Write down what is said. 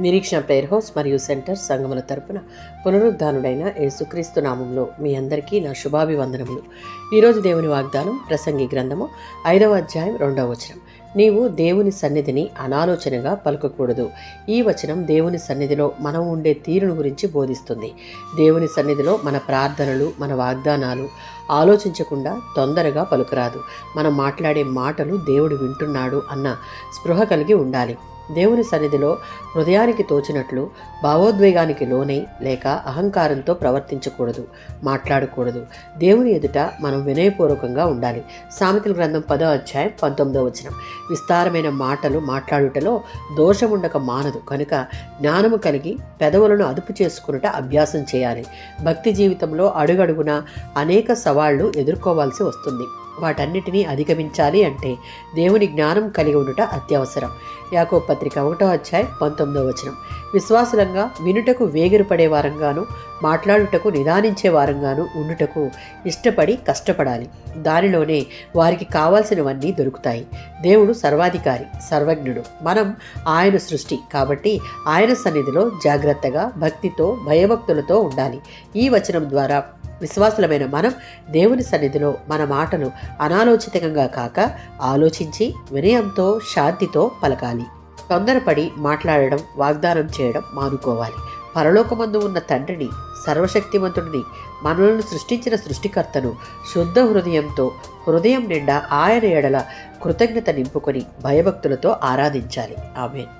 నిరీక్షణ prayer house మరియు centre సంఘముల తరపున పునరుద్ధానుడైన యేసుక్రీస్తు నామంలో మీ అందరికీ నా శుభాభివందనములు. ఈరోజు దేవుని వాగ్దానం ప్రసంగి గ్రంథము 5వ అధ్యాయం 2వ వచనం. నీవు దేవుని సన్నిధిని అనాలోచనగా పలుకకూడదు. ఈ వచనం దేవుని సన్నిధిలో మనం ఉండే తీరును గురించి బోధిస్తుంది. దేవుని సన్నిధిలో మన ప్రార్థనలు, మన వాగ్దానాలు ఆలోచించకుండా తొందరగా పలుకురాదు. మనం మాట్లాడే మాటలు దేవుడు వింటున్నాడు అన్న స్పృహ కలిగి ఉండాలి. దేవుని సన్నిధిలో హృదయానికి తోచినట్లు భావోద్వేగానికి లోనై లేక అహంకారంతో ప్రవర్తించకూడదు, మాట్లాడకూడదు. దేవుని ఎదుట మనం వినయపూర్వకంగా ఉండాలి. సామెతల గ్రంథం 10వ అధ్యాయం 19వ వచనం. విస్తారమైన మాటలు మాట్లాడుటలో దోషముండక మానదు కనుక జ్ఞానము కలిగి పెదవులను అదుపు చేసుకునుట అభ్యాసం చేయాలి. భక్తి జీవితంలో అడుగడుగున అనేక సవాళ్లు ఎదుర్కోవాల్సి వస్తుంది. వాటన్నిటినీ అధిగమించాలి అంటే దేవుని జ్ఞానం కలిగి ఉండుట అత్యవసరం. యాకోబు పత్రిక 1వ అధ్యాయం 19వ వచనం. విశ్వాసులంగా వినుటకు వేగిరపడే వారంగాను, మాట్లాడుటకు నిదానించే వారంగాను ఉండుటకు ఇష్టపడి కష్టపడాలి. దానిలోనే వారికి కావాల్సినవన్నీ దొరుకుతాయి. దేవుడు సర్వాధికారి, సర్వజ్ఞుడు. మనం ఆయన సృష్టి కాబట్టి ఆయన సన్నిధిలో జాగ్రత్తగా, భక్తితో, భయభక్తులతో ఉండాలి. ఈ వచనం ద్వారా విశ్వాసులమైన మనం దేవుని సన్నిధిలో మన మాటలు అనాలోచితంగా కాక ఆలోచించి వినయంతో, శాంతితో పలకాలి. తొందరపడి మాట్లాడడం, వాగ్దానం చేయడం మానుకోవాలి. పరలోకమందు ఉన్న తండ్రిని, సర్వశక్తిమంతుడిని, మనలను సృష్టించిన సృష్టికర్తను శుద్ధ హృదయంతో, హృదయం నిండా ఆయన ఎడల కృతజ్ఞత నింపుకొని భయభక్తులతో ఆరాధించాలి. ఆమేన్.